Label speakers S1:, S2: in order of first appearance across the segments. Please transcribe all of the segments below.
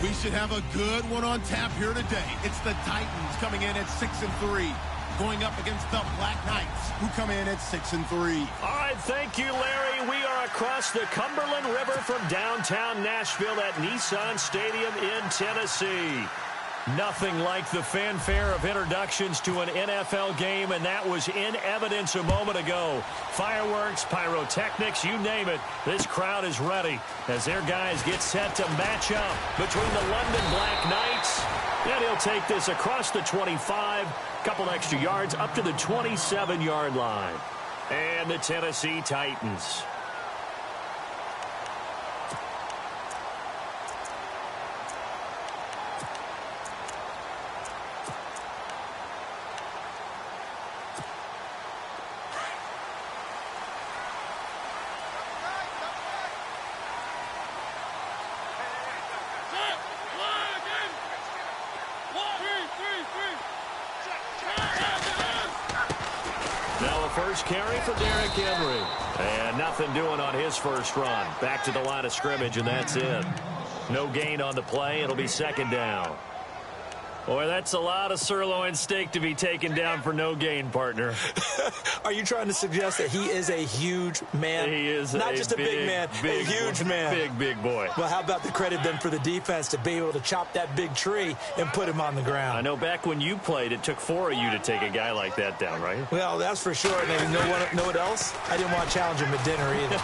S1: We should have a good one on tap here today. It's the Titans coming in at 6-3, going up against the Black Knights, who come in at 6-3.
S2: All right, thank you, Larry. We are across the Cumberland River from downtown Nashville at Nissan Stadium in Tennessee. Nothing like the fanfare of introductions to an NFL game, and that was in evidence a moment ago. Fireworks, pyrotechnics, you name it. This crowd is ready as their guys get set to match up between the London Black Knights. And he'll take this across the 25, couple extra yards up to the 27-yard line. And the Tennessee Titans. First carry for Derrick Henry. And nothing doing on his first run. Back to the line of scrimmage, and that's it. No gain on the play. It'll be second down. Boy, that's a lot of sirloin steak to be taken down for no gain, partner.
S3: Are you trying to suggest that he is a huge man?
S2: He is
S3: not just a big man, a huge man.
S2: Big boy.
S3: Well, how about the credit then for the defense to be able to chop that big tree and put him on the ground?
S2: I know back when you played, it took 4 of you to take a guy like that down, right?
S3: Well, that's for sure. And you know what else? I didn't want to challenge him at dinner either.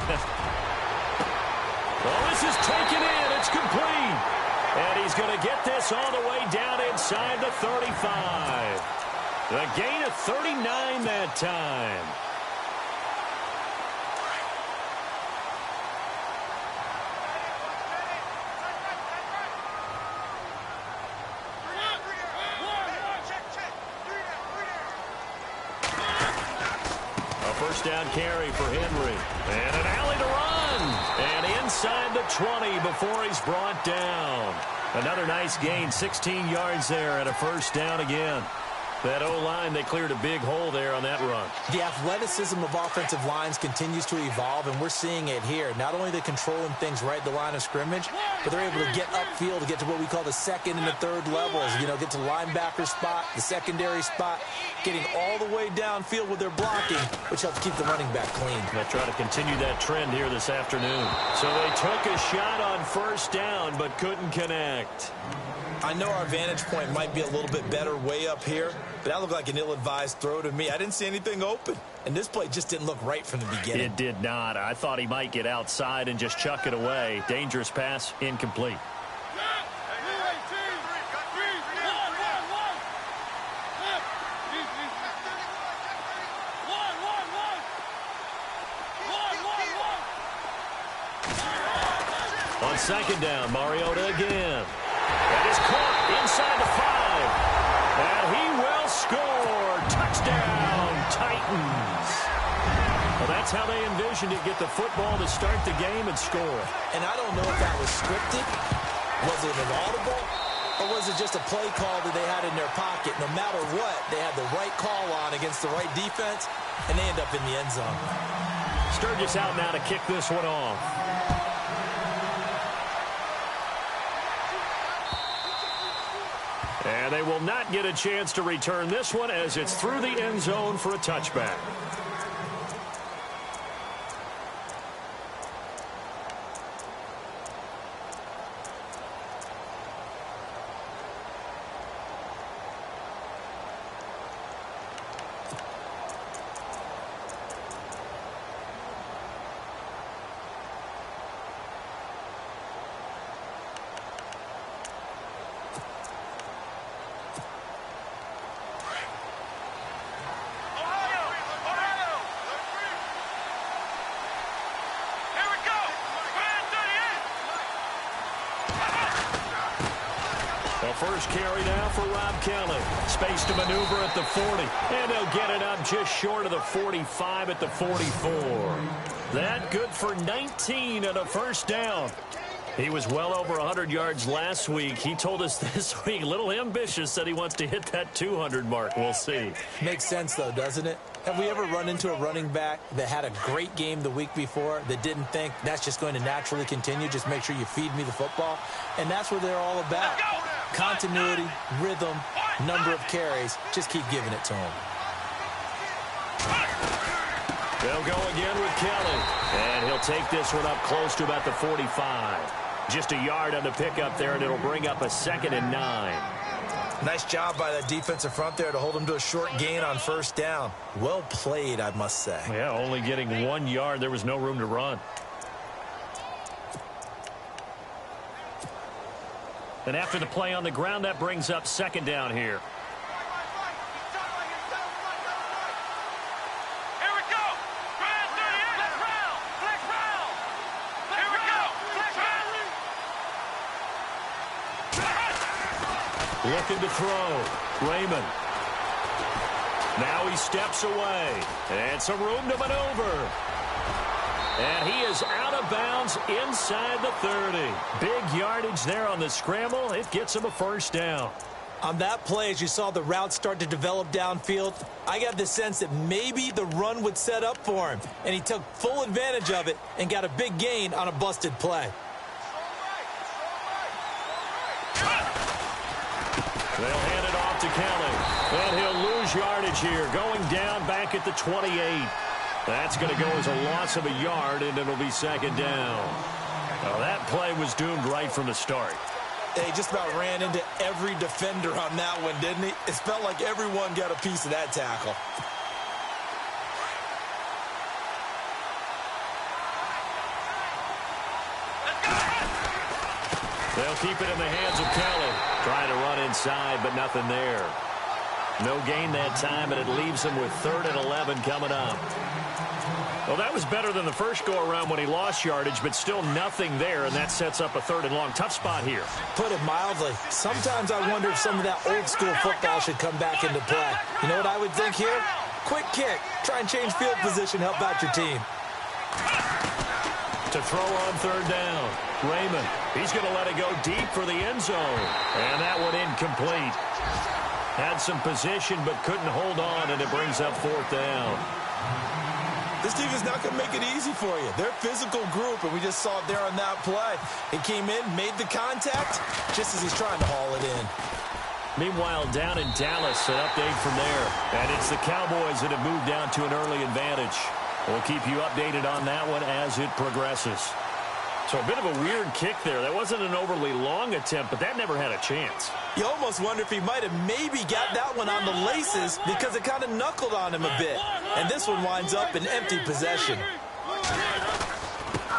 S2: Well, this is taken in. It's complete. And he's going to get this all the way down inside the 35. The gain of 39 that time. A first down carry for Henry. And an alley to run. And inside the 20 before he's brought down. Another nice gain, 16 yards there and a first down again. That O-line, they cleared a big hole there on that run.
S3: The athleticism of offensive lines continues to evolve, and we're seeing it here. Not only are they controlling things right at the line of scrimmage, but they're able to get upfield to get to what we call the second and the third levels. You know, get to linebacker spot, the secondary spot, getting all the way downfield with their blocking, which helps keep the running back clean.
S2: They'll try to continue that trend here this afternoon. So they took a shot on first down, but couldn't connect.
S3: I know our vantage point might be a little bit better way up here, but that looked like an ill-advised throw to me. I didn't see anything open, and this play just didn't look right from the beginning.
S2: It did not. I thought he might get outside and just chuck it away. Dangerous pass, incomplete. On second down, Mariota again. And is caught inside the 5. And he will score. Touchdown, Titans. Well, that's how they envisioned it. Get the football to start the game and score.
S3: And I don't know if that was scripted. Was it an audible? Or was it just a play call that they had in their pocket? No matter what, they had the right call on against the right defense, and they end up in the end zone.
S2: Sturgis out now to kick this one off. And they will not get a chance to return this one as it's through the end zone for a touchback. First carry now for Rob Kelly. Space to maneuver at the 40. And they'll get it up just short of the 45 at the 44. That good for 19 and a first down. He was well over 100 yards last week. He told us this week, a little ambitious, that he wants to hit that 200 mark. We'll see.
S3: Makes sense, though, doesn't it? Have we ever run into a running back that had a great game the week before that didn't think that's just going to naturally continue? Just make sure you feed me the football. And that's what they're all about. Continuity, rhythm, number of carries. Just keep giving it to him.
S2: They'll go again with Kelly. And he'll take this one up close to about the 45. Just a yard on the pickup there, and it'll bring up a 2nd and 9.
S3: Nice job by that defensive front there to hold him to a short gain on first down. Well played, I must say.
S2: Yeah, only getting 1 yard. There was no room to run. And after the play on the ground, that brings up 2nd down here. Looking to throw. Raymond. Now he steps away. And some room to maneuver. And he is out of bounds inside the 30. Big yardage there on the scramble. It gets him a first down.
S3: On that play, as you saw the route start to develop downfield, I got the sense that maybe the run would set up for him. And he took full advantage of it and got a big gain on a busted play.
S2: They'll hand it off to Kelly. And he'll lose yardage here. Going down back at the 28. That's going to go as a loss of a yard, and it'll be 2nd down. Well, that play was doomed right from the start.
S3: He just about ran into every defender on that one, didn't he? It felt like everyone got a piece of that tackle.
S2: They'll keep it in the hands of Kelly. Trying to run inside, but nothing there. No gain that time, and it leaves him with 3rd and 11 coming up. Well, that was better than the first go-around when he lost yardage, but still nothing there, and that sets up a 3rd and long. Tough spot here.
S3: Put it mildly. Sometimes I wonder if some of that old-school football should come back into play. You know what I would think here? Quick kick. Try and change field position, help out your team.
S2: To throw on 3rd down. Raymond, he's going to let it go deep for the end zone. And that one incomplete. Had some position but couldn't hold on, and it brings up 4th down.
S3: This team is not going to make it easy for you. They're a physical group, and we just saw it there on that play. He came in, made the contact, just as he's trying to haul it in.
S2: Meanwhile, down in Dallas, an update from there. And it's the Cowboys that have moved down to an early advantage. We'll keep you updated on that one as it progresses. So a bit of a weird kick there. That wasn't an overly long attempt, but that never had a chance.
S3: You almost wonder if he might have maybe got that one on the laces because it kind of knuckled on him a bit. And this one winds up in empty possession.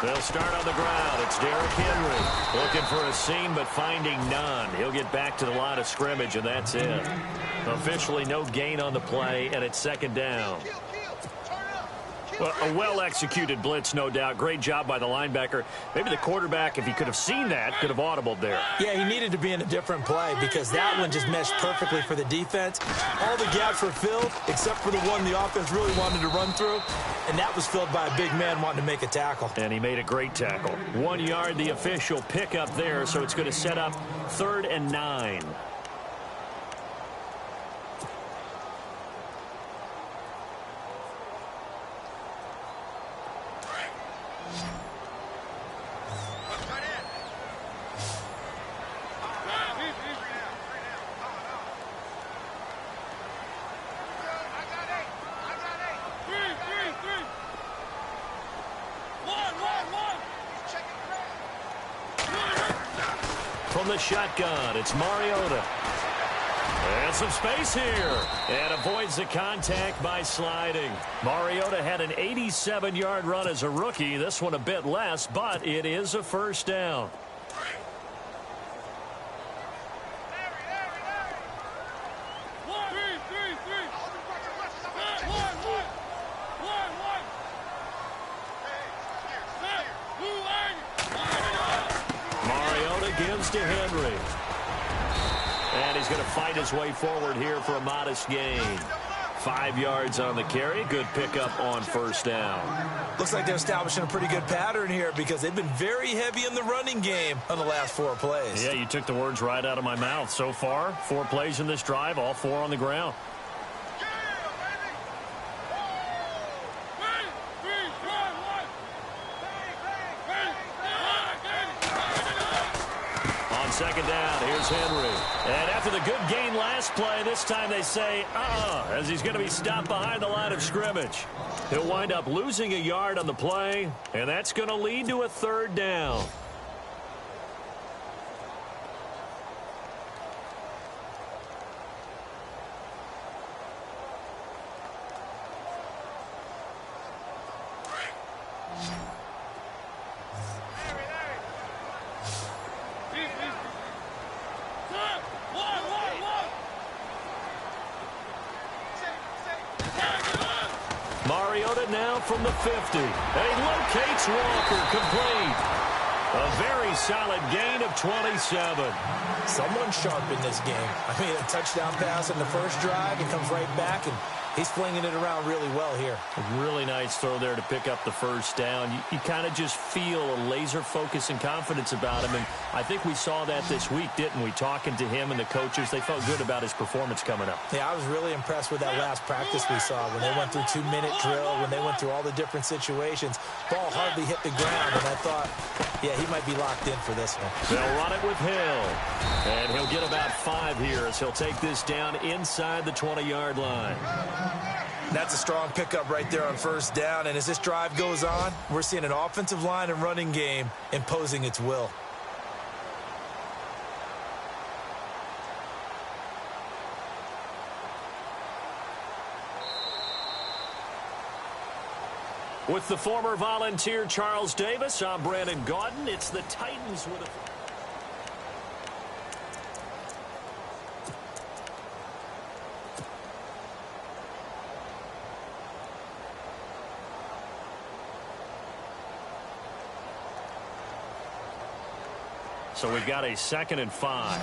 S2: They'll start on the ground. It's Derrick Henry looking for a seam but finding none. He'll get back to the line of scrimmage, and that's it. Officially no gain on the play, and it's 2nd down. Well, a well-executed blitz, no doubt. Great job by the linebacker. Maybe the quarterback, if he could have seen that, could have audibled there.
S3: Yeah, he needed to be in a different play because that one just meshed perfectly for the defense. All the gaps were filled except for the one the offense really wanted to run through, and that was filled by a big man wanting to make a tackle.
S2: And he made a great tackle. 1 yard, the official pickup there, so it's going to set up 3rd and 9. From the shotgun, it's Mariota. And some space here. And avoids the contact by sliding. Mariota had an 87-yard run as a rookie. This one a bit less, but it is a first down. Gives to Henry. And he's going to fight his way forward here for a modest gain. 5 yards on the carry. Good pickup on first down.
S3: Looks like they're establishing a pretty good pattern here because they've been very heavy in the running game on the last 4 plays.
S2: Yeah, you took the words right out of my mouth. So far, 4 plays in this drive, all 4 on the ground. Second down, here's Henry. And after the good gain last play, this time they say, as he's going to be stopped behind the line of scrimmage. He'll wind up losing a yard on the play, and that's going to lead to a 3rd down. Now from the 50. And he locates Walker, complete. A very solid gain of 27.
S3: Someone sharp in this game. I mean, a touchdown pass in the first drive. He comes right back, and he's flinging it around really well here.
S2: A really nice throw there to pick up the first down. You kind of just feel a laser focus and confidence about him, and I think we saw that this week, didn't we? Talking to him and the coaches, they felt good about his performance coming up.
S3: Yeah, I was really impressed with that last practice we saw when they went through 2-minute drill, when they went through all the different situations. Ball hardly hit the ground, and I thought, yeah, he might be locked in for this one.
S2: They'll run it with Hill, and he'll get about 5 here as he'll take this down inside the 20-yard line.
S3: That's a strong pickup right there on first down, and as this drive goes on, we're seeing an offensive line and running game imposing its will.
S2: With the former Volunteer Charles Davis, I'm Brandon Gaudin. It's the Titans with a... So we've got a 2nd and 5.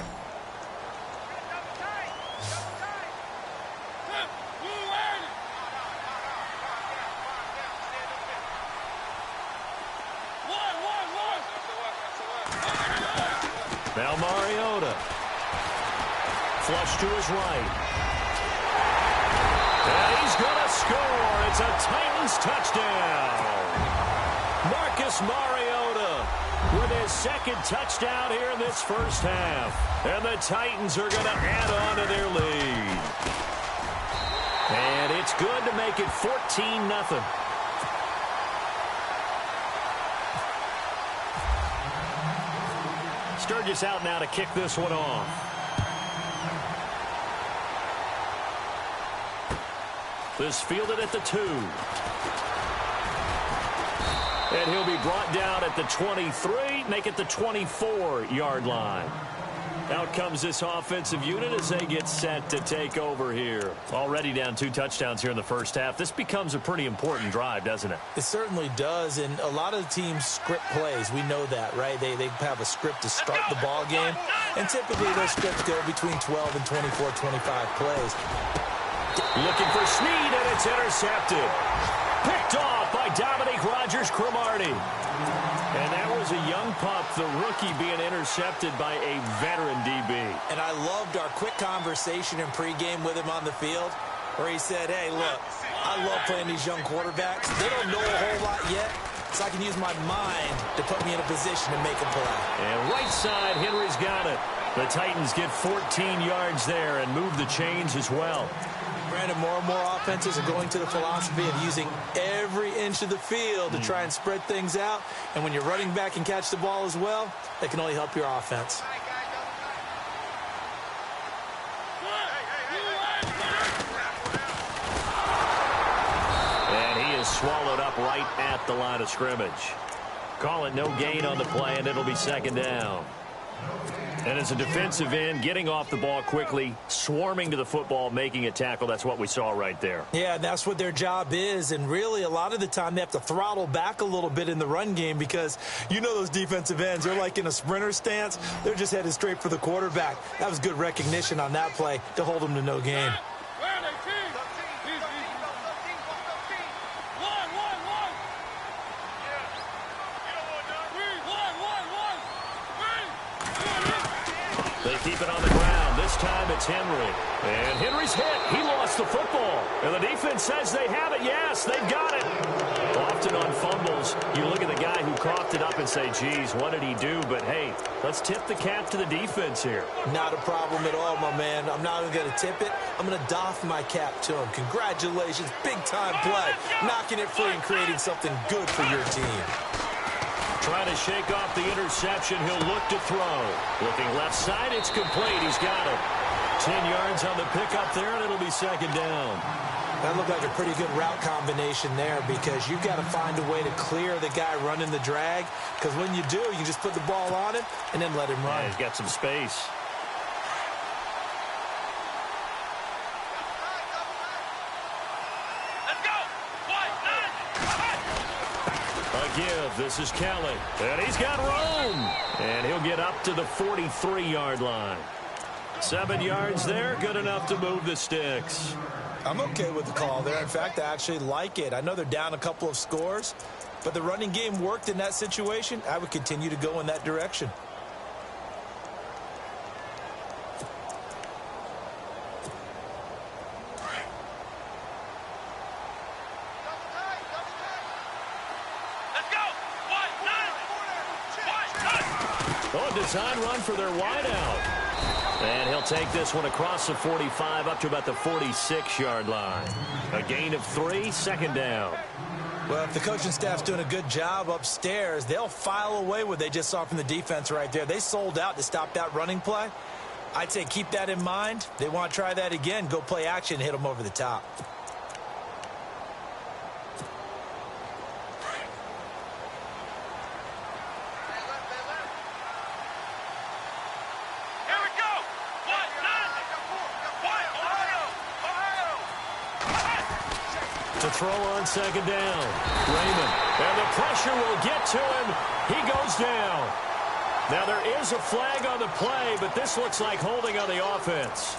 S2: Now Mariota. Flush to his right. And he's going to score. It's a Titans touchdown. Marcus Mariota with his 2nd touchdown here in this first half. And the Titans are going to add on to their lead. And it's good to make it 14-0. Sturgis out now to kick this one off. This fielded at the 2. And he'll be brought down at the 23, make it the 24-yard line. Out comes this offensive unit as they get set to take over here. Already down 2 touchdowns here in the first half. This becomes a pretty important drive, doesn't it?
S3: It certainly does, and a lot of teams script plays. We know that, right? They have a script to start the ball game, and typically those scripts go between 12 and 24, 25 plays.
S2: Looking for Snead, and it's intercepted. Picked off by Dominique Rodgers-Cromartie. And that was a young pup, the rookie, being intercepted by a veteran DB.
S3: And I loved our quick conversation in pregame with him on the field where he said, hey, look, I love playing these young quarterbacks. They don't know a whole lot yet, so I can use my mind to put me in a position to make a play.
S2: And right side, Henry's got it. The Titans get 14 yards there and move the chains as well.
S3: Brandon, more and more offenses are going to the philosophy of using every inch of the field to try and spread things out. And when you're running back and catch the ball as well, that can only help your offense.
S2: And he is swallowed up right at the line of scrimmage. Call it no gain on the play, and it'll be 2nd down. And as a defensive end, getting off the ball quickly, swarming to the football, making a tackle, that's what we saw right there.
S3: Yeah, that's what their job is. And really, a lot of the time, they have to throttle back a little bit in the run game because you know those defensive ends, they're like in a sprinter stance. They're just headed straight for the quarterback. That was good recognition on that play to hold them to no gain.
S2: keep it on the ground. This time it's Henry. And Henry's hit. He lost the football. And the defense says they have it. Yes, they've got it. Often on fumbles, you look at the guy who coughed it up and say, geez, what did he do? But, hey, let's tip the cap to the defense here.
S3: Not a problem at all, my man. I'm not even going to tip it. I'm going to doff my cap to him. Congratulations. Big-time play. Knocking it free and creating something good for your team.
S2: Trying to shake off the interception. He'll look to throw. Looking left side. It's complete. He's got it. 10 yards on the pickup there, and it'll be second down.
S3: That looked like a pretty good route combination there because you've got to find a way to clear the guy running the drag, because when you do, you just put the ball on him and then let him run.
S2: Yeah, he's got some space.
S4: Let's go.
S2: A give. This is Kelly. And he's got room. And he'll get up to the 43-yard line. 7 yards there. Good enough to move the sticks.
S3: I'm okay with the call there. In fact, I actually like it. I know they're down a couple of scores, but the running game worked in that situation. I would continue to go in that direction.
S2: Oh, design run for their wideout. And he'll take this one across the 45 up to about the 46-yard line. A gain of 3, second down.
S3: Well, if the coaching staff's doing a good job upstairs, they'll file away what they just saw from the defense right there. They sold out to stop that running play. I'd say keep that in mind. They want to try that again. Go play action, hit them over the top.
S2: To throw on second down. Raymond. And the pressure will get to him. He goes down. Now there is a flag on the play, but this looks like holding on the offense.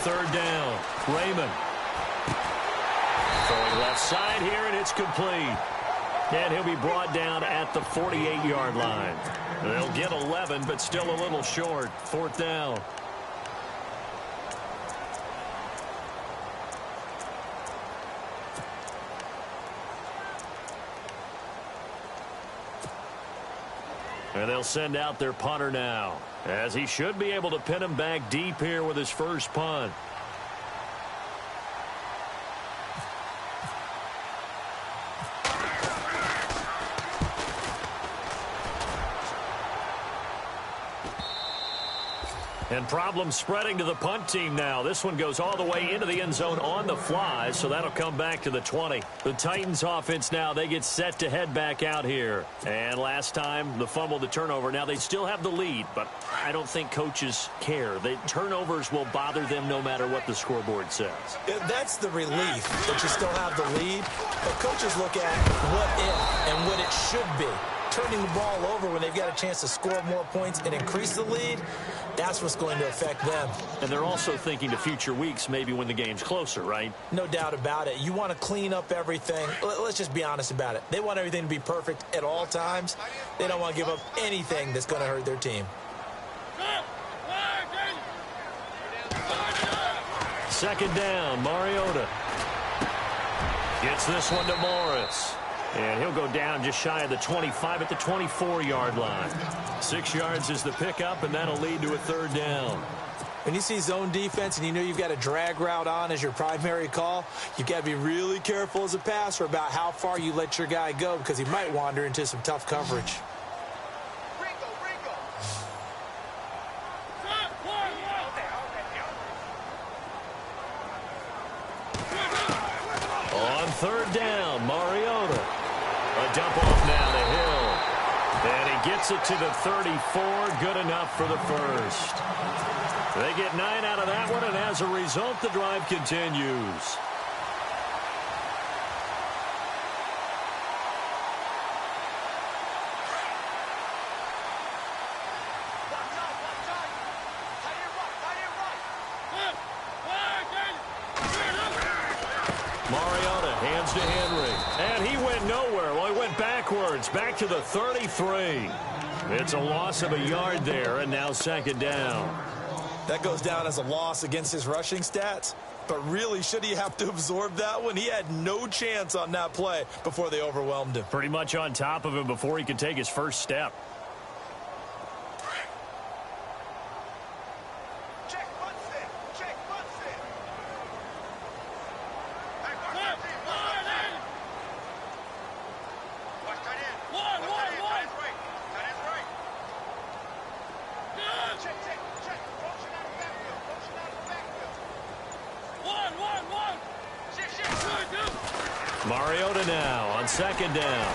S2: Third down. Raymond. Throwing left side here, and it's complete. And he'll be brought down at the 48-yard line. They'll get 11, but still a little short. Fourth down. And they'll send out their punter now, as he should be able to pin him back deep here with his first punt. And problems spreading to the punt team now. This one goes all the way into the end zone on the fly, so that'll come back to the 20. The Titans offense now, they get set to head back out here. And last time, the fumble, the turnover. Now, they still have the lead, but I don't think coaches care. The turnovers will bother them no matter what the scoreboard says.
S3: That's the relief that you still have the lead. But coaches look at what if and what it should be. Turning the ball over when they've got a chance to score more points and increase the lead, that's what's going to affect them.
S2: And they're also thinking to future weeks, maybe when the game's closer, right?
S3: No doubt about it. You want to clean up everything. Let's just be honest about it. They want everything to be perfect at all times. They don't want to give up anything that's going to hurt their team.
S2: Second down, Mariota. Gets this one to Morris. And he'll go down just shy of the 25 at the 24-yard line. 6 yards is the pickup, and that'll lead to a third down.
S3: When you see zone defense and you know you've got a drag route on as your primary call, you've got to be really careful as a passer about how far you let your guy go, because he might wander into some tough coverage.
S2: On third down, Mariota. A dump off now to Hill. And he gets it to the 34. Good enough for the first. They get 9 out of that one, and as a result, the drive continues. went backwards, back to the 33. It's a loss of a yard there, and now second down.
S3: That goes down as a loss against his rushing stats. But really, should he have to absorb that one? He had no chance on that play before they overwhelmed him.
S2: Pretty much on top of him before he could take his first step. Mariota now on second down.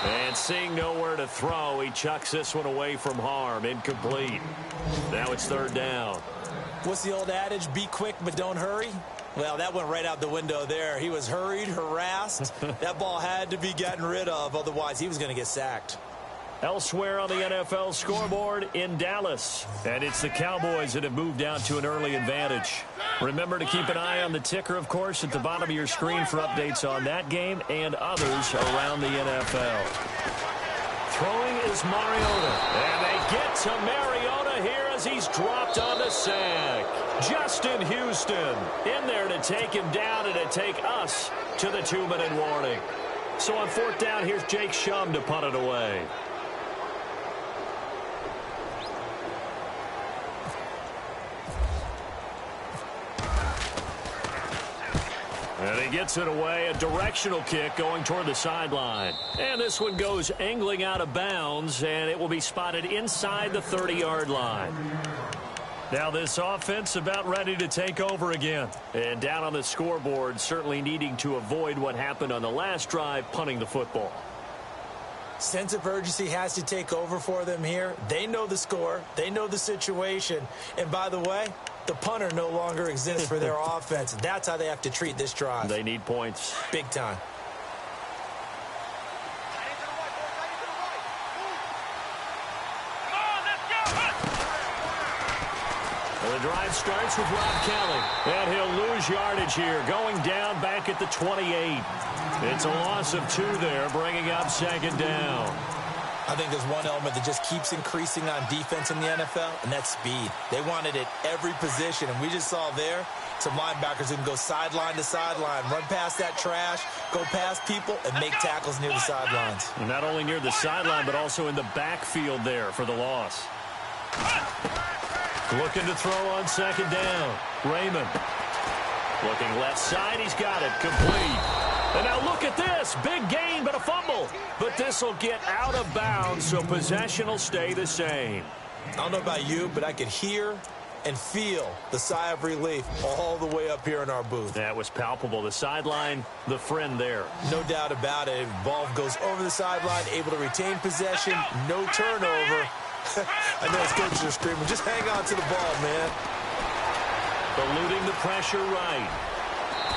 S2: And seeing nowhere to throw, he chucks this one away from harm. Incomplete. Now it's third down.
S3: What's the old adage? Be quick, but don't hurry. Well, that went right out the window there. He was hurried, harassed. That ball had to be gotten rid of. Otherwise, he was going to get sacked.
S2: Elsewhere on the NFL scoreboard in Dallas. And it's the Cowboys that have moved out to an early advantage. Remember to keep an eye on the ticker, of course, at the bottom of your screen for updates on that game and others around the NFL. Throwing is Mariota. And they get to Mariota here as he's dropped on the sack. Justin Houston in there to take him down and to take us to the 2-minute warning. So on fourth down, here's Jake Shum to punt it away. And he gets it away, a directional kick going toward the sideline. And this one goes angling out of bounds, and it will be spotted inside the 30-yard line. Now this offense about ready to take over again. And down on the scoreboard, certainly needing to avoid what happened on the last drive, punting the football.
S3: Sense of urgency has to take over for them here. They know the score. They know the situation. And by the way, the punter no longer exists for their offense. That's how they have to treat this drive.
S2: They need points.
S3: Big time.
S2: The drive starts with Rob Kelly. And he'll lose yardage here, going down back at the 28. It's a loss of 2 there, bringing up second down.
S3: I think there's one element that just keeps increasing on defense in the NFL, and that's speed. They want it at every position, and we just saw there some linebackers who can go sideline to sideline, run past that trash, go past people, and make tackles near the sidelines.
S2: And not only near the sideline, but also in the backfield there for the loss. Looking to throw on second down. Raymond. Looking left side. He's got it. Complete. And now look at this. Big gain, but a fumble. But this will get out of bounds, so possession will stay the same.
S3: I don't know about you, but I could hear and feel the sigh of relief all the way up here in our booth.
S2: That was palpable. The sideline, the friend there.
S3: No doubt about it. Ball goes over the sideline, able to retain possession, no turnover. I know his coaches are screaming, just hang on to the ball, man.
S2: Eluding the pressure right.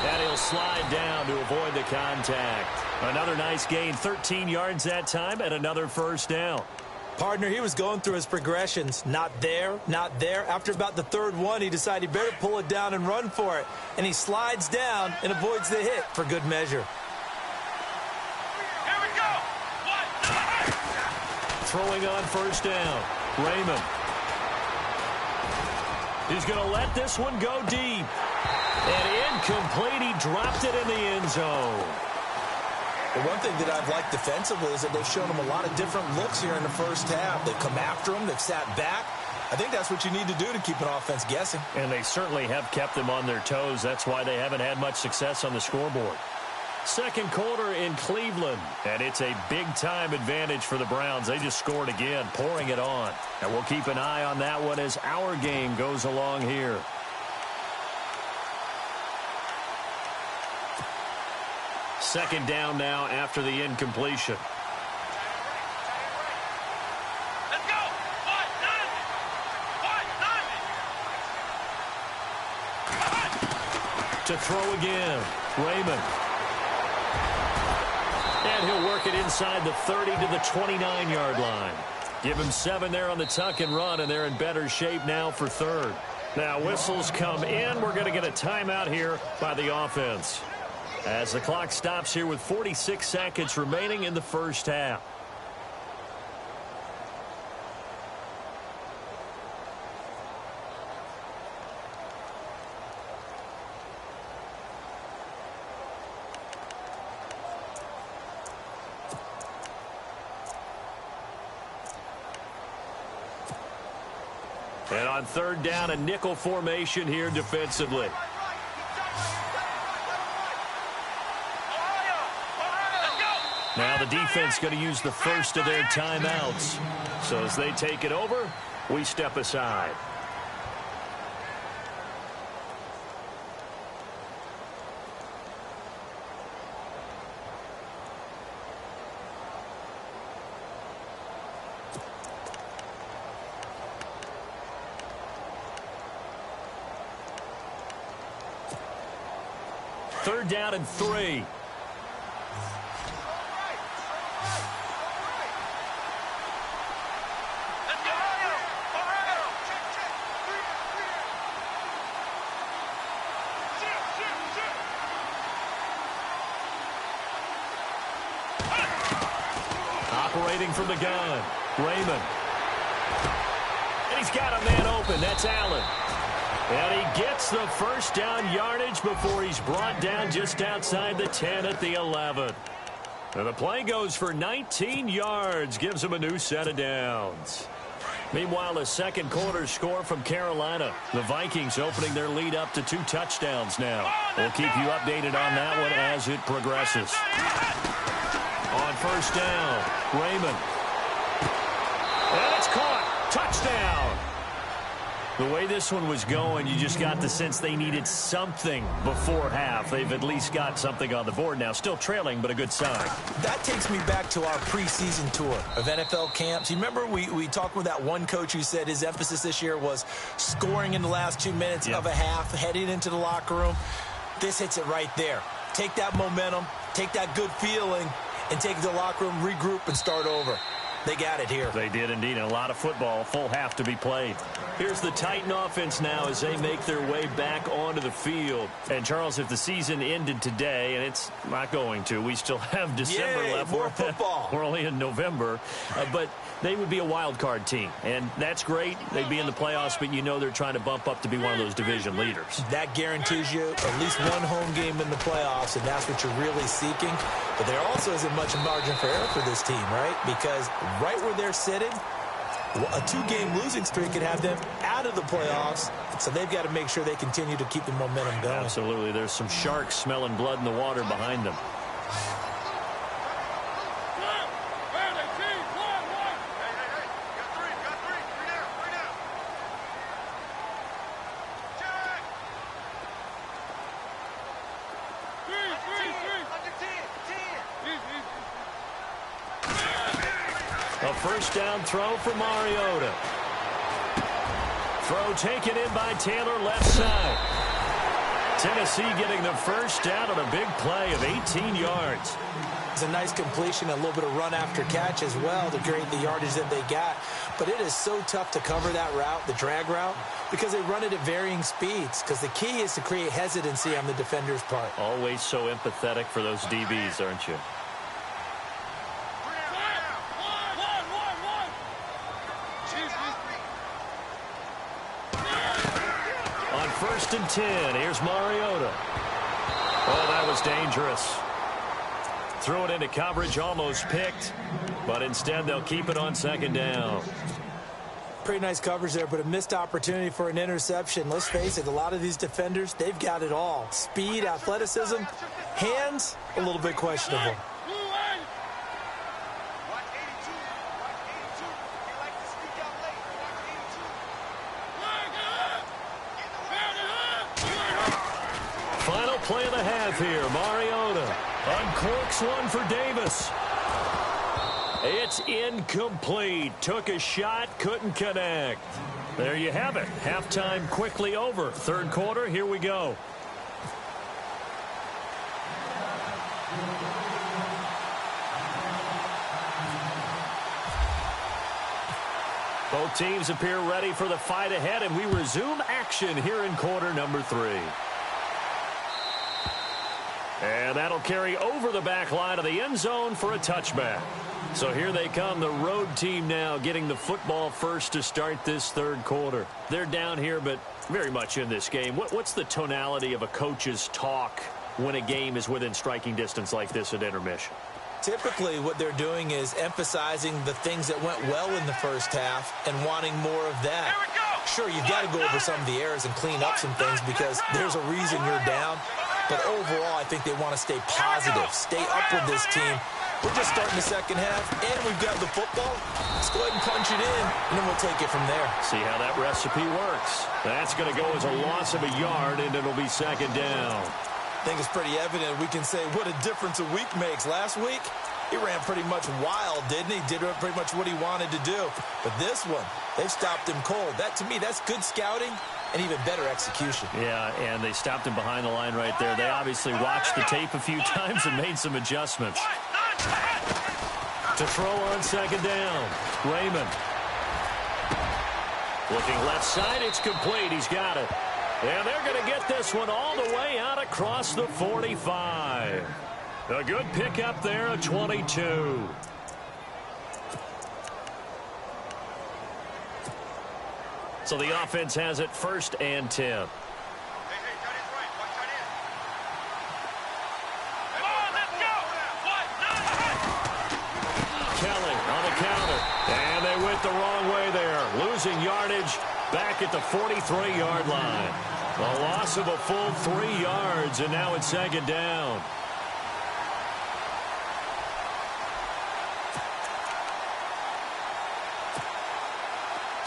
S2: And he'll slide down to avoid the contact. Another nice gain, 13 yards that time, and another first down.
S3: Partner, he was going through his progressions. Not there, not there. After about the third one, he decided he better pull it down and run for it. And he slides down and avoids the hit for good measure.
S4: Here we go.
S2: Throwing on first down. Raymond. He's going to let this one go deep. And incomplete. He dropped it in the end zone.
S3: The one thing that I've liked defensively is that they've shown him a lot of different looks here in the first half. They've come after him. They've sat back. I think that's what you need to do to keep an offense guessing.
S2: And they certainly have kept them on their toes. That's why they haven't had much success on the scoreboard. Second quarter in Cleveland, and it's a big-time advantage for the Browns. They just scored again, pouring it on. And we'll keep an eye on that one as our game goes along here. Second down now after the incompletion.
S4: Let's go.
S2: To throw again, Raymond. And he'll work it inside the 30 to the 29-yard line. Give him 7 there on the tuck and run, and they're in better shape now for third. Now whistles come in. We're going to get a timeout here by the offense. As the clock stops here with 46 seconds remaining in the first half. And on third down, a nickel formation here defensively. Now the defense going to use the first of their timeouts. So as they take it over, we step aside. Third down and 3. Operating from the gun, Raymond. And he's got a man open. That's Allen. And he gets the first down yardage before he's brought down just outside the 10 at the 11. And the play goes for 19 yards, gives him a new set of downs. Meanwhile, a second quarter score from Carolina. The Vikings opening their lead up to 2 touchdowns now. We'll keep you updated on that one as it progresses. On first down, Raymond. And it's caught. Touchdown. The way this one was going, you just got the sense they needed something before half. They've at least got something on the board now. Still trailing, but a good sign.
S3: That takes me back to our preseason tour of NFL camps. You remember we talked with that one coach who said his emphasis this year was scoring in the last 2 minutes of a half, heading into the locker room. This hits it right there. Take that momentum, take that good feeling, and take it to the locker room, regroup, and start over. They got it here.
S2: They did indeed, and a lot of football, full half to be played. Here's the Titan offense now as they make their way back onto the field. And, Charles, if the season ended today, and it's not going to, we still have December left.
S3: More football.
S2: We're only in November. But they would be a wild card team, and that's great. They'd be in the playoffs, but you know they're trying to bump up to be one of those division leaders.
S3: That guarantees you at least one home game in the playoffs, and that's what you're really seeking. But there also isn't much margin for error for this team, right? Because right where they're sitting, a 2-game losing streak could have them out of the playoffs, so they've got to make sure they continue to keep the momentum going.
S2: Absolutely. There's some sharks smelling blood in the water behind them. A first down throw for Mariota. Throw taken in by Taylor, left side. Tennessee getting the first down on a big play of 18 yards.
S3: It's a nice completion, a little bit of run after catch as well to create the yardage that they got. But it is so tough to cover that route, the drag route, because they run it at varying speeds. Because the key is to create hesitancy on the defender's part.
S2: Always so empathetic for those DBs, aren't you? On first and 10, here's Mariota. Oh, that was dangerous. Threw it into coverage, almost picked, but instead they'll keep it on second down.
S3: Pretty nice coverage there, but a missed opportunity for an interception. Let's face it, a lot of these defenders, they've got it all. Speed, athleticism, hands, a little bit questionable.
S2: Final play of the half here. Mariota uncorks one for Davis. It's incomplete. Took a shot, couldn't connect. There you have it. Halftime quickly over. Third quarter, here we go. Both teams appear ready for the fight ahead, and we resume action here in quarter number 3. And that'll carry over the back line of the end zone for a touchback. So here they come, the road team now getting the football first to start this third quarter. They're down here, but very much in this game. What's the tonality of a coach's talk when a game is within striking distance like this at intermission?
S3: Typically, what they're doing is emphasizing the things that went well in the first half and wanting more of that. Sure, you've got to go over some of the errors and clean up some things because there's a reason you're down. But overall, I think they want to stay positive, stay up with this team. We're just starting the second half, and we've got the football. Let's go ahead and punch it in, and then we'll take it from there.
S2: See how that recipe works. That's going to go as a loss of a yard, and it'll be second down.
S3: I think it's pretty evident we can say what a difference a week makes. Last week, he ran pretty much wild, didn't he? Did pretty much what he wanted to do. But this one, they've stopped him cold. That, to me, that's good scouting and even better execution.
S2: Yeah, and they stopped him behind the line right there. They obviously watched the tape a few times and made some adjustments. To throw on second down, Raymond. Looking left side, it's complete. He's got it. And they're going to get this one all the way out across the 45. A good pickup there, a 22. So the offense has it 1st and 10. Kelly on the counter. And they went the wrong way there. Losing yardage back at the 43-yard line. A loss of a full 3 yards, and now it's second down.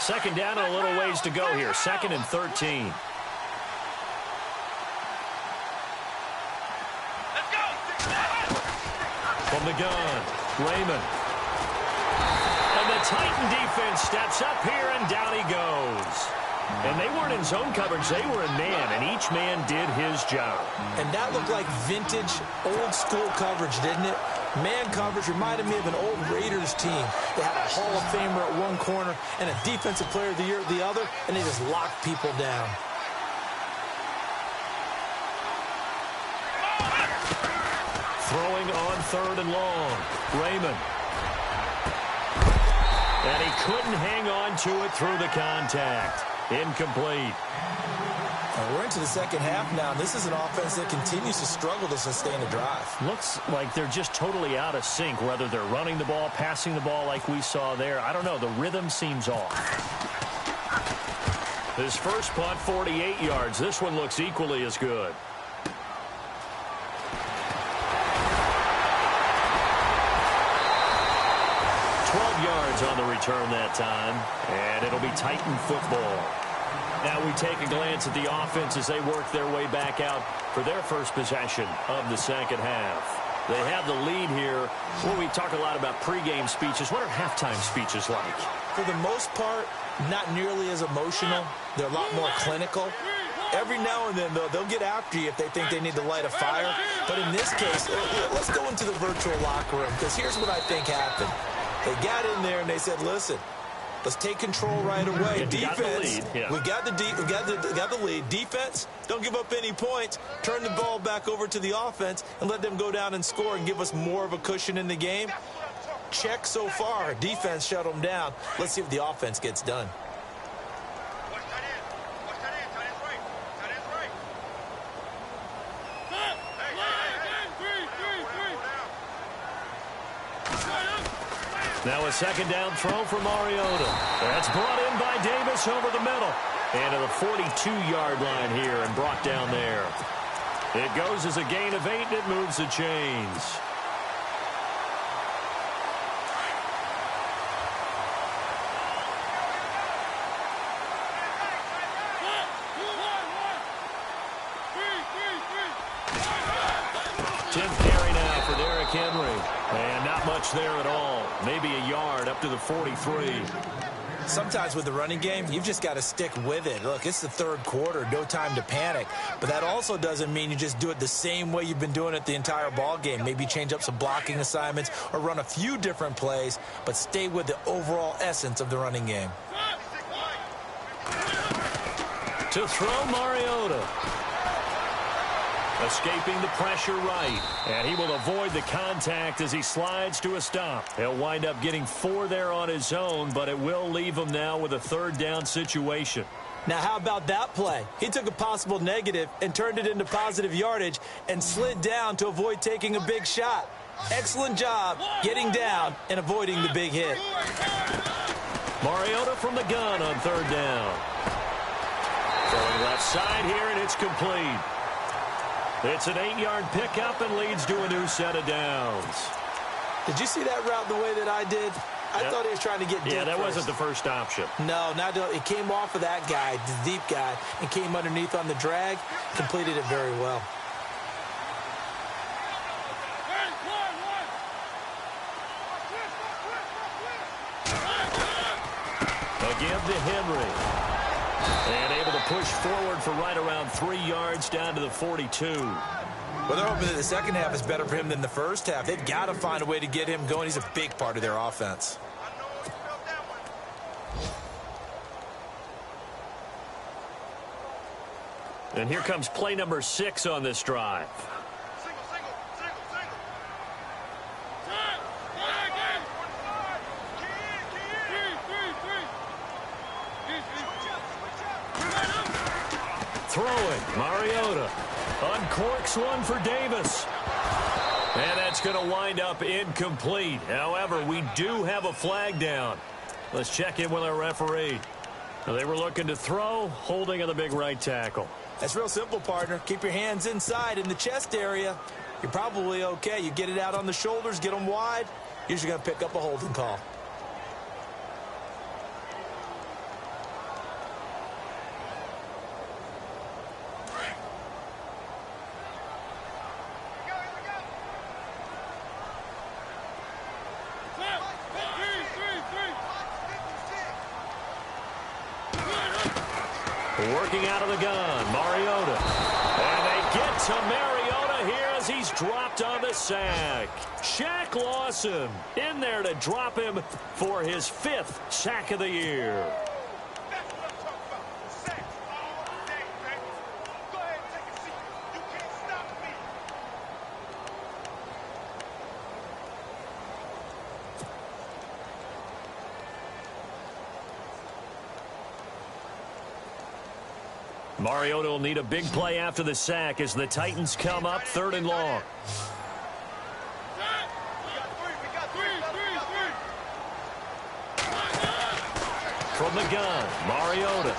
S2: Second down and a little ways to go here. 2nd and 13. From the gun, Raymond. And the Titan defense steps up here, and down he goes. And they weren't in zone coverage. They were in man, and each man did his job.
S3: And that looked like vintage, old-school coverage, didn't it? Man coverage reminded me of an old Raiders team. They had a Hall of Famer at one corner and a Defensive Player of the Year at the other, and they just locked people down.
S2: Throwing on 3rd and long, Raymond. And he couldn't hang on to it through the contact. Incomplete.
S3: We're into the second half now. This is an offense that continues to struggle to sustain a drive.
S2: Looks like they're just totally out of sync, whether they're running the ball, passing the ball like we saw there. I don't know. The rhythm seems off. His first punt, 48 yards. This one looks equally as good. On the return that time, and it'll be Titan football. Now we take a glance at the offense as they work their way back out for their first possession of the second half. They have the lead here. Well, we talk a lot about pregame speeches. What are halftime speeches like?
S3: For the most part, not nearly as emotional. They're a lot more clinical. Every now and then, though, they'll get after you if they think they need to light a fire. But in this case, let's go into the virtual locker room, because here's what I think happened. They got in there and they said, listen, let's take control right away. Defense, we got the lead. Defense, don't give up any points. Turn the ball back over to the offense and let them go down and score and give us more of a cushion in the game. Check so far. Defense shut them down. Let's see if the offense gets done.
S2: Now a second down throw for Mariota. That's brought in by Davis over the middle. And to the 42-yard line here and brought down there. It goes as a gain of 8, and it moves the chains. And not much there at all. Maybe a yard up to the 43.
S3: Sometimes with the running game, you've just got to stick with it. Look, it's the third quarter, no time to panic. But that also doesn't mean you just do it the same way you've been doing it the entire ball game. Maybe change up some blocking assignments or run a few different plays, but stay with the overall essence of the running game.
S2: To throw Mariota. Escaping the pressure right. And he will avoid the contact as he slides to a stop. He'll wind up getting 4 there on his own, but it will leave him now with a third down situation.
S3: Now, how about that play? He took a possible negative and turned it into positive yardage and slid down to avoid taking a big shot. Excellent job getting down and avoiding the big hit.
S2: Mariota from the gun on third down. Throwing left side here, and it's complete. It's an 8-yard pickup and leads to a new set of downs.
S3: Did you see that route the way that I did? I thought he was trying to get deep.
S2: Yeah, that
S3: first.
S2: wasn't the first option.
S3: No, not it came off of that guy, the deep guy, and came underneath on the drag. Completed it very well.
S2: Again to Henry. And able to push forward for right around 3 yards down to the 42.
S3: Well, they're hoping that the second half is better for him than the first half. They've got to find a way to get him going. He's a big part of their offense.
S2: And here comes play number 6 on this drive. Throwing, Mariota. Uncorks one for Davis. And that's going to wind up incomplete. However, we do have a flag down. Let's check in with our referee. Now, they were looking to throw, holding on the big right tackle.
S3: That's real simple, partner. Keep your hands inside in the chest area. You're probably okay. You get it out on the shoulders, get them wide. Usually going to pick up a holding call.
S2: Working out of the gun, Mariota. And they get to Mariota here as he's dropped on the sack. Shaq Lawson in there to drop him for his 5th sack of the year. Mariota will need a big play after the sack as the Titans come up 3rd and long. From the gun, Mariota.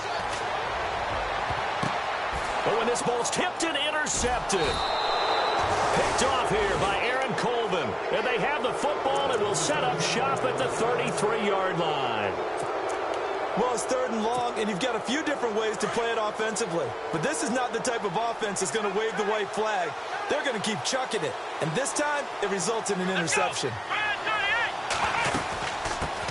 S2: Oh, and this ball's tipped and intercepted. Picked off here by Aaron Colvin. And they have the football and will set up shop at the 33-yard line.
S3: Well, it's 3rd and long, and you've got a few different ways to play it offensively. But this is not the type of offense that's going to wave the white flag. They're going to keep chucking it. And this time, it results in an interception.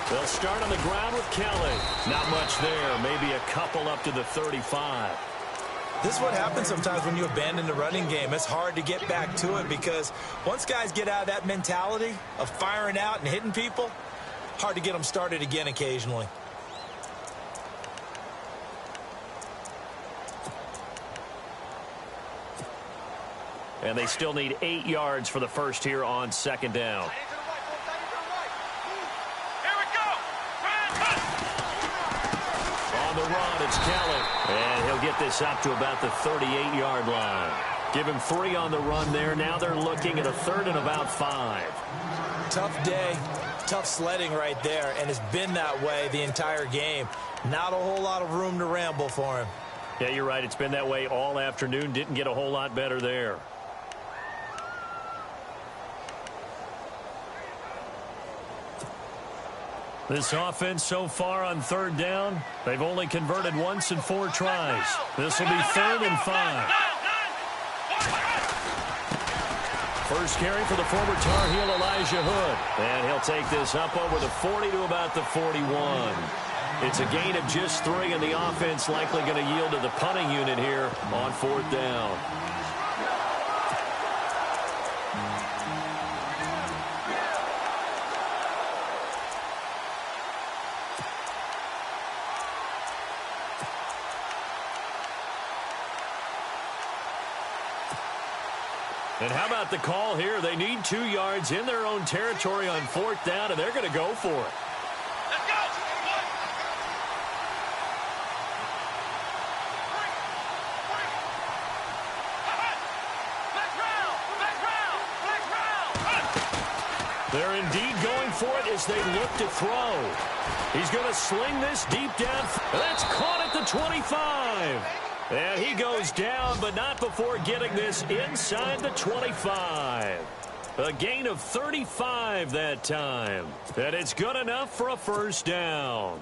S2: They'll start on the ground with Kelly. Not much there. Maybe a couple up to the 35.
S3: This is what happens sometimes when you abandon the running game. It's hard to get back to it because once guys get out of that mentality of firing out and hitting people, hard to get them started again occasionally.
S2: And they still need 8 yards for the first here on 2nd down. On the run, it's Kelly. And he'll get this up to about the 38-yard line. Give him 3 on the run there. Now they're looking at a 3rd and about 5.
S3: Tough day, tough sledding right there, and it's been that way the entire game. Not a whole lot of room to ramble for him.
S2: Yeah, you're right. It's been that way all afternoon. Didn't get a whole lot better there. This offense so far on 3rd down, they've only converted once in 4 tries. This will be 3rd and 5. First carry for the former Tar Heel Elijah Hood. And he'll take this up over the 40 to about the 41. It's a gain of just 3, and the offense likely going to yield to the punting unit here on 4th down. And how about the call here? They need 2 yards in their own territory on 4th down, and they're going to go for it.
S4: Let's go.
S2: They're indeed going for it as they look to throw. He's going to sling this deep down. That's caught at the 25. And he goes down, but not before getting this inside the 25. A gain of 35 that time. And it's good enough for a first down.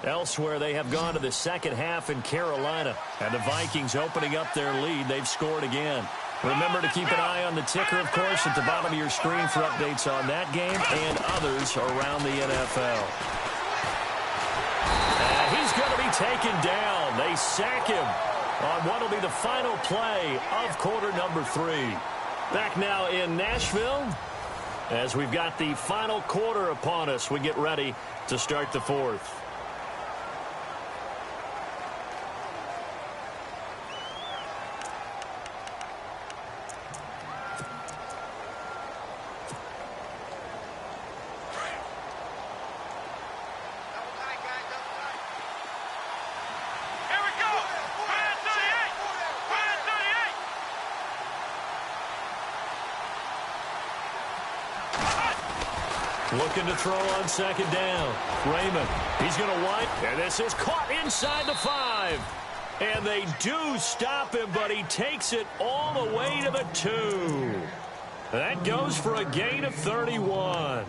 S2: Elsewhere, they have gone to the second half in Carolina. And the Vikings opening up their lead. They've scored again. Remember to keep an eye on the ticker, of course, at the bottom of your screen for updates on that game and others around the NFL. And he's going to be taken down. They sack him on what will be the final play of quarter number 3. Back now in Nashville as we've got the final quarter upon us. We get ready to start the 4th. Looking to throw on second down. Raymond, he's going to wipe. And this is caught inside the 5. And they do stop him, but he takes it all the way to the 2. That goes for a gain of 31.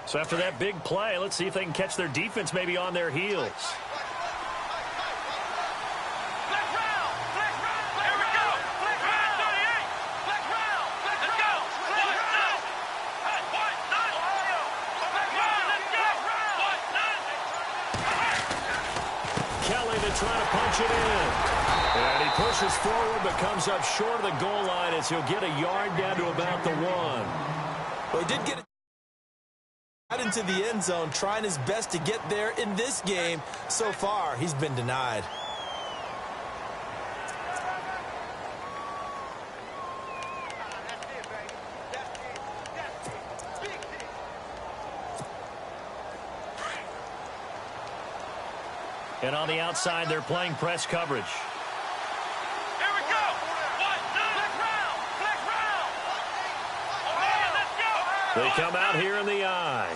S2: So after that big play, let's see if they can catch their defense maybe on their heels. Kelly to try to punch it in. And he pushes forward but comes up short of the goal line as he'll get a yard down to about the 1.
S3: Well, he did get it into the end zone, trying his best to get there in this game. So far, he's been denied.
S2: And on the outside, they're playing press coverage.
S4: Here we go. Flex round. Let's go.
S2: They come out here in the eye.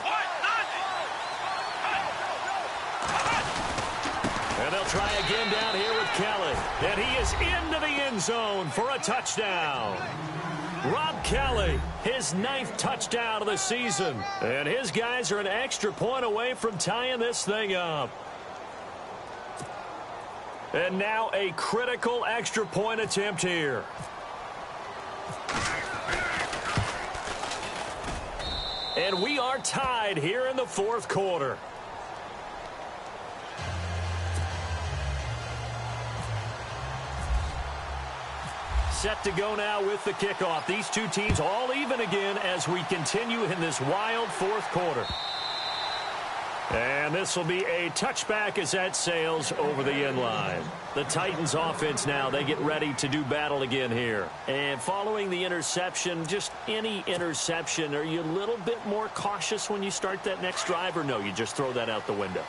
S2: And they'll try again down here with Kelly. And he is into the end zone for a touchdown. Rob Kelly, his 9th touchdown of the season. And his guys are an extra point away from tying this thing up. And now a critical extra point attempt here. And we are tied here in the 4th quarter. Set to go now with the kickoff. These two teams all even again as we continue in this wild 4th quarter. And this will be a touchback as that sails over the end line. The Titans offense now, they get ready to do battle again here. And following the interception, just any interception, are you a little bit more cautious when you start that next drive, or no, you just throw that out the window?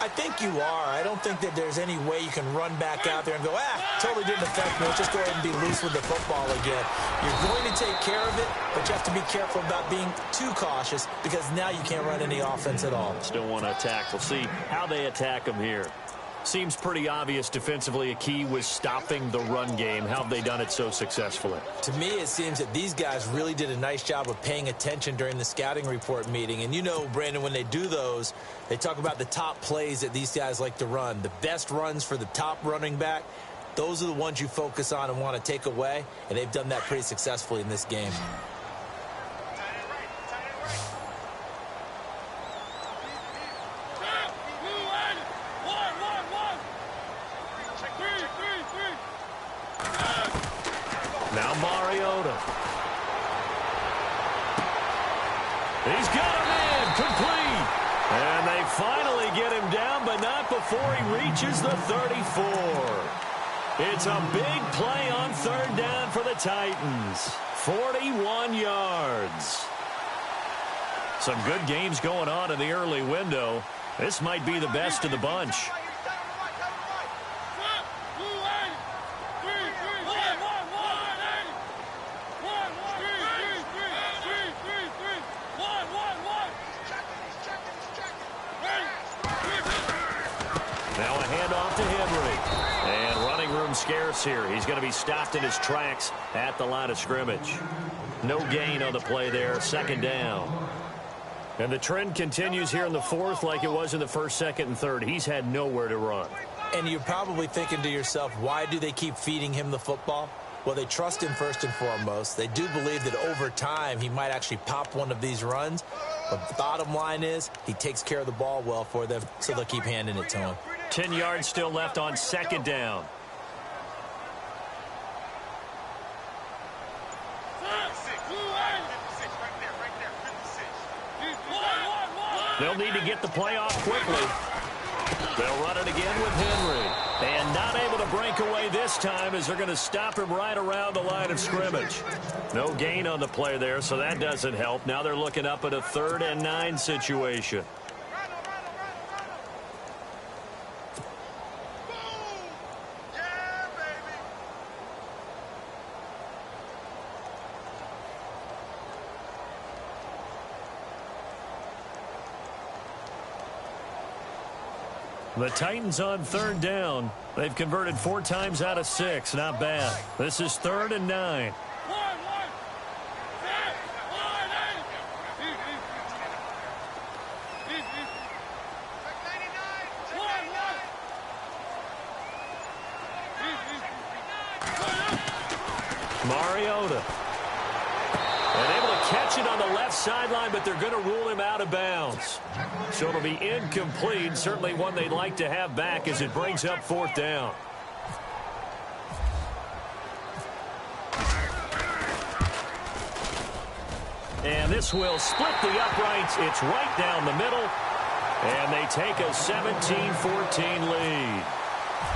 S3: I think you are. I don't think that there's any way you can run back out there and go, totally didn't affect me. Let's just go ahead and be loose with the football again. You're going to take care of it, but you have to be careful about being too cautious because now you can't run any offense at all.
S2: Still want to attack. We'll see how they attack them here. Seems pretty obvious defensively a key was stopping the run game. How have they done it so successfully?
S3: To me, it seems that these guys really did a nice job of paying attention during the scouting report meeting. And you know, Brandon, when they do those, they talk about the top plays that these guys like to run. The best runs for the top running back, those are the ones you focus on and want to take away. And they've done that pretty successfully in this game.
S2: He's got him in, complete. And they finally get him down, but not before he reaches the 34. It's a big play on third down for the Titans. 41 yards. Some good games going on in the early window. This might be the best of the bunch. Now a handoff to Henry. And running room scarce here. He's going to be stopped in his tracks at the line of scrimmage. No gain on the play there. Second down. And the trend continues here in the fourth like it was in the first, second, and third. He's had nowhere to run.
S3: And you're probably thinking to yourself, why do they keep feeding him the football? Well, they trust him first and foremost. They do believe that over time he might actually pop one of these runs. But the bottom line is he takes care of the ball well for them, so they'll keep handing it to him.
S2: 10 yards still left on second down. They'll need to get the play off quickly. They'll run it again with Henry. And not able to break away this time as they're going to stop him right around the line of scrimmage. No gain on the play there, so that doesn't help. Now they're looking up at a 3rd and 9 situation. The Titans on 3rd down. They've converted 4 times out of 6. Not bad. This is 3rd and 9. Mariota. And able to catch it on the left sideline, but they're going to rule him out of bounds. So it'll be incomplete. Certainly one they'd like to have back as it brings up 4th down. And this will split the uprights. It's right down the middle. And they take a 17-14 lead.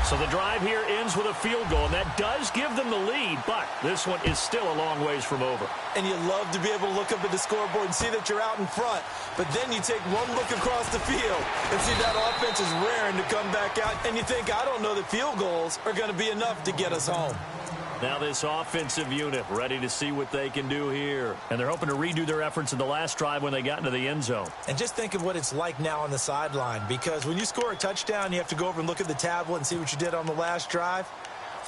S2: So the drive here ends with a field goal, and that does give them the lead, but this one is still a long ways from over.
S3: And you love to be able to look up at the scoreboard and see that you're out in front, but then you take one look across the field and see that offense is raring to come back out, and you think, I don't know that field goals are going to be enough to get us home.
S2: Now this offensive unit ready to see what they can do here. And they're hoping to redo their efforts in the last drive when they got into the end zone.
S3: And just think of what it's like now on the sideline, because when you score a touchdown, you have to go over and look at the tablet and see what you did on the last drive.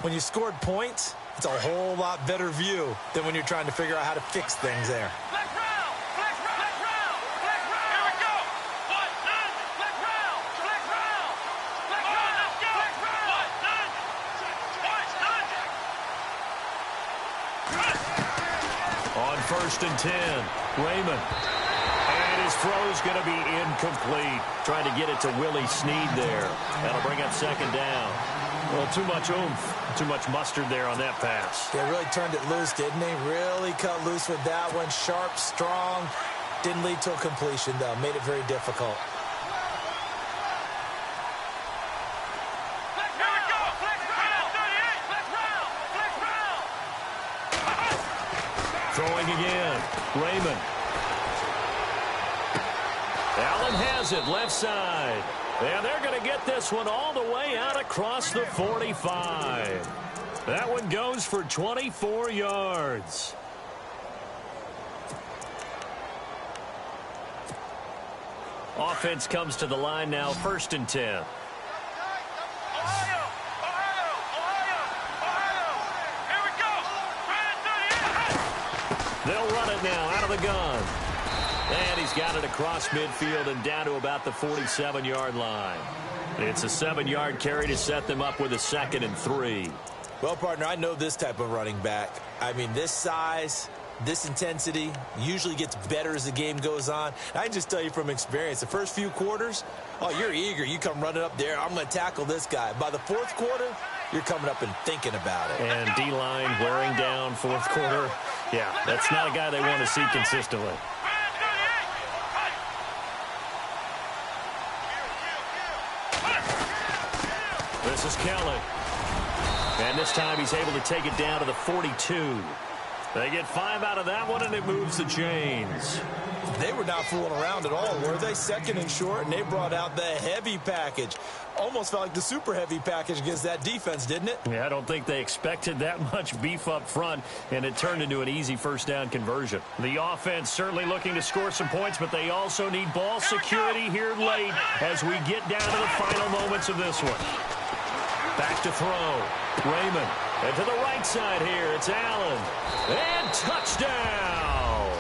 S3: When you scored points, it's a whole lot better view than when you're trying to figure out how to fix things there.
S2: On 1st and 10, Raymond. And his throw's going to be incomplete. Trying to get it to Willie Snead there. That'll bring up 2nd down. Well, too much oomph, too much mustard there on that pass.
S3: They really turned it loose, didn't they? Really cut loose with that one. Sharp, strong. Didn't lead to a completion, though. Made it very difficult.
S2: Throwing again. Raymond. Allen has it left side. And they're going to get this one all the way out across the 45. That one goes for 24 yards. Offense comes to the line now, 1st and 10. They'll run it now out of the gun. And he's got it across midfield and down to about the 47-yard line. It's a 7-yard carry to set them up with a 2nd and 3.
S3: Well, partner, I know this type of running back. I mean, this size, this intensity usually gets better as the game goes on. And I can just tell you from experience, the first few quarters, oh, you're eager. You come running up there. I'm going to tackle this guy. By the 4th quarter, you're coming up and thinking about it.
S2: And D-line wearing down 4th quarter. Yeah, that's not a guy they want to see consistently. This is Kelly. And this time he's able to take it down to the 42. They get 5 out of that one, and it moves the chains.
S3: They were not fooling around at all, were they? Second and short, and they brought out the heavy package. Almost felt like the super heavy package against that defense, didn't it?
S2: Yeah, I don't think they expected that much beef up front, and it turned into an easy first down conversion. The offense certainly looking to score some points, but they also need ball security here late as we get down to the final moments of this one. Back to throw. Raymond. And to the right side here, it's Allen. And touchdown!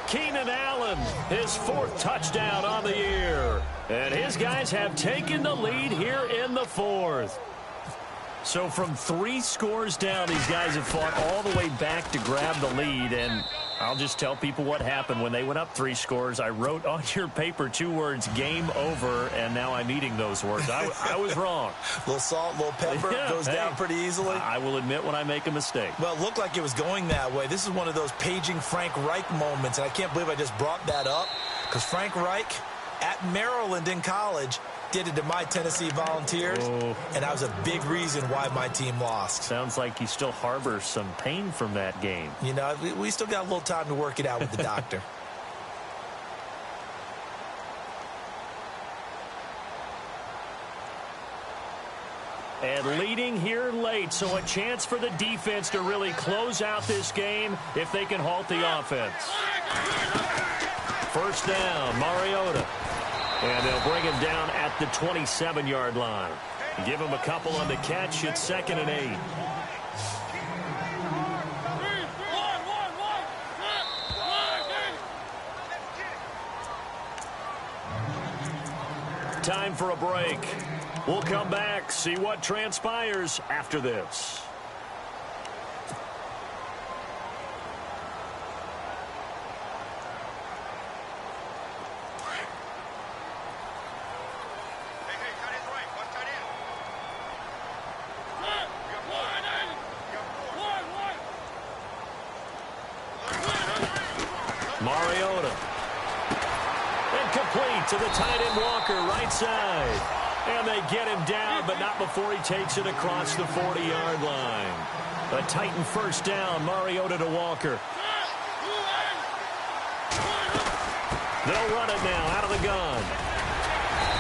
S2: Keenan Allen, his 4th touchdown on the year. And his guys have taken the lead here in the 4th. So from 3 scores down, these guys have fought all the way back to grab the lead. And I'll just tell people what happened when they went up 3 scores. I wrote on your paper 2 words, game over, and now I'm eating those words. I was wrong.
S3: A little salt, a little pepper, goes down pretty easily.
S2: I will admit when I make a mistake.
S3: Well, it looked like it was going that way. This is one of those paging Frank Reich moments, and I can't believe I just brought that up, because Frank Reich at Maryland in college did it to my Tennessee Volunteers, and that was a big reason why my team lost.
S2: Sounds like you still harbor some pain from that game.
S3: You know, we still got a little time to work it out with the doctor.
S2: And leading here late, so a chance for the defense to really close out this game if they can halt the offense. First down, Mariota. And they'll bring him down at the 27-yard line. Give him a couple on the catch. It's 2nd and 8. Time for a break. We'll come back, see what transpires after this. Mariota. Incomplete to the tight end Walker, right side. And they get him down, but not before he takes it across the 40-yard line. A Titan first down, Mariota to Walker. They'll run it now out of the gun.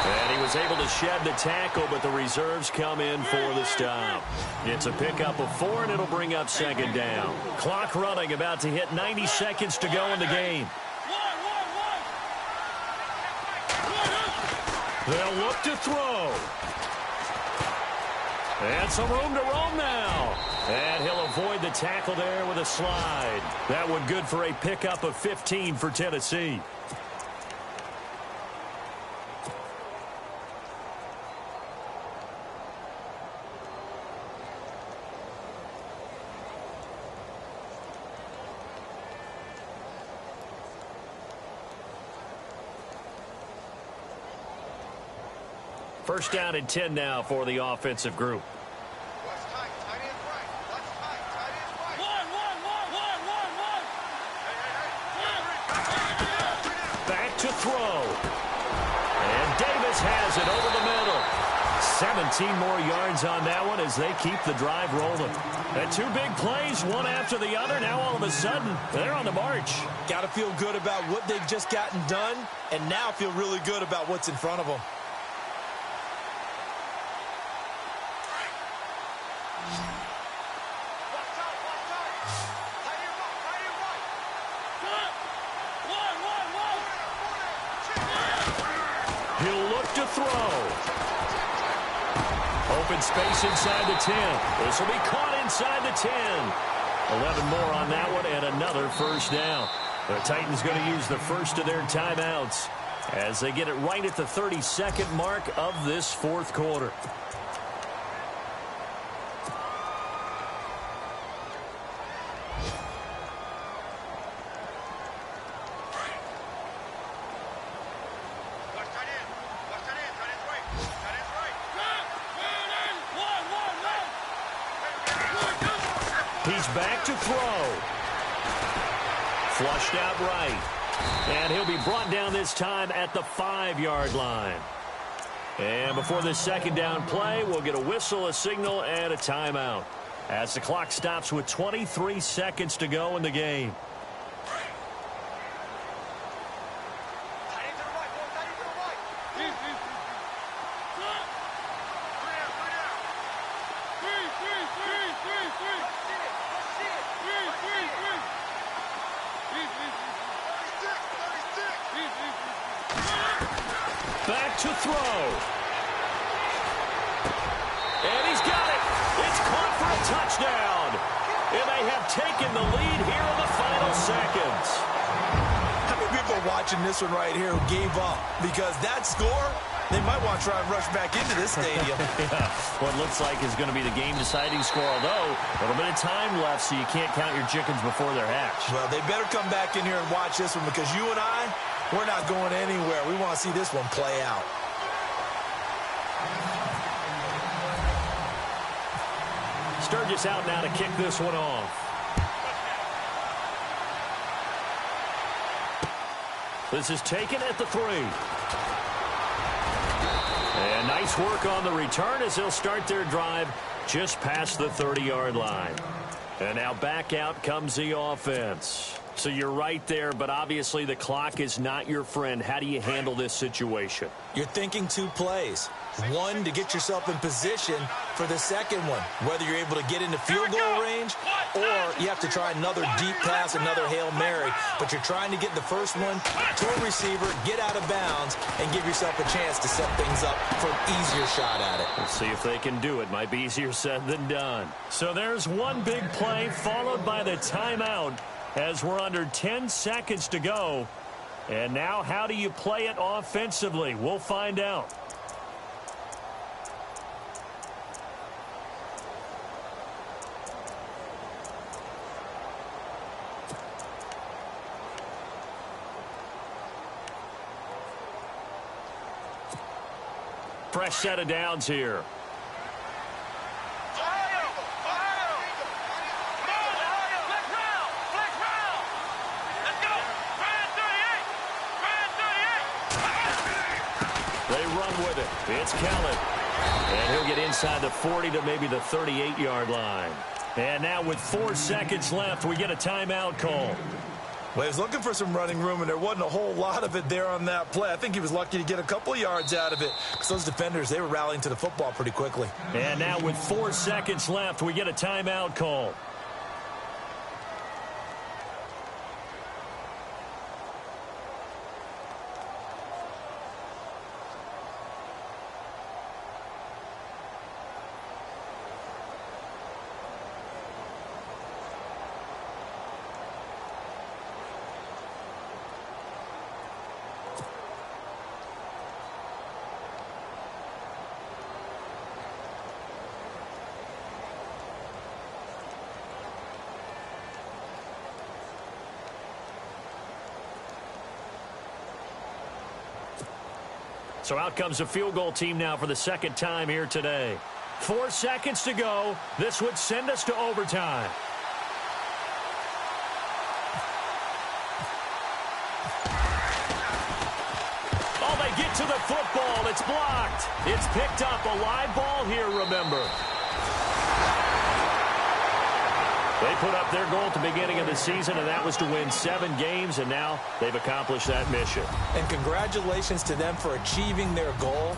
S2: And he was able to shed the tackle, but the reserves come in for the stop. It's a pickup of 4, and it'll bring up 2nd down. Clock running, about to hit 90 seconds to go in the game. They'll look to throw. And some room to roam now. And he'll avoid the tackle there with a slide. That one good for a pickup of 15 for Tennessee. First down and 10 now for the offensive group. Back to throw. And Davis has it over the middle. 17 more yards on that one as they keep the drive rolling. And 2 big plays, one after the other. Now all of a sudden, they're on the march.
S3: Got to feel good about what they've just gotten done, and now feel really good about what's in front of them.
S2: He'll look to throw. Open space inside the 10. This will be caught inside the 10. 11 more on that one and another first down. The Titans going to use the first of their timeouts as they get it right at the 32nd mark of this 4th quarter. He's back to throw. Flushed out right. And he'll be brought down this time at the 5-yard line. And before this second down play, we'll get a whistle, a signal, and a timeout, as the clock stops with 23 seconds to go in the game. Back to throw. And he's got it. It's caught for a touchdown. And they have taken the lead here in the final seconds.
S3: How many people are watching this one right here who gave up? Because that score, they might want to try and rush back into this stadium.
S2: Yeah, what looks like is going to be the game-deciding score, although a little bit of time left, so you can't count your chickens before they're hatched.
S3: Well, they better come back in here and watch this one, because you and I, we're not going anywhere. We want to see this one play out.
S2: Sturgis out now to kick this one off. This is taken at the 3. And nice work on the return as they'll start their drive just past the 30-yard line. And now back out comes the offense. So you're right there, but obviously the clock is not your friend. How do you handle this situation?
S3: You're thinking 2 plays. One, to get yourself in position for the second one, whether you're able to get into field goal range or you have to try another deep pass, another Hail Mary. But you're trying to get the first one to a receiver, get out of bounds, and give yourself a chance to set things up for an easier shot at it.
S2: We'll see if they can do it. Might be easier said than done. So there's one big play followed by the timeout as we're under 10 seconds to go. And now how do you play it offensively? We'll find out. Fresh set of downs here. They run with it. It's Kellen. And he'll get inside the 40 to maybe the 38-yard line. And now with 4 seconds left, we get a timeout call.
S3: Well, he was looking for some running room, and there wasn't a whole lot of it there on that play. I think he was lucky to get a couple yards out of it, because those defenders, they were rallying to the football pretty quickly.
S2: And now with 4 seconds left, we get a timeout call. So out comes the field goal team now for the second time here today. 4 seconds to go. This would send us to overtime. Oh, they get to the football. It's blocked. It's picked up. A live ball here, remember. They put up their goal at the beginning of the season, and that was to win 7 games, and now they've accomplished that mission.
S3: And congratulations to them for achieving their goal.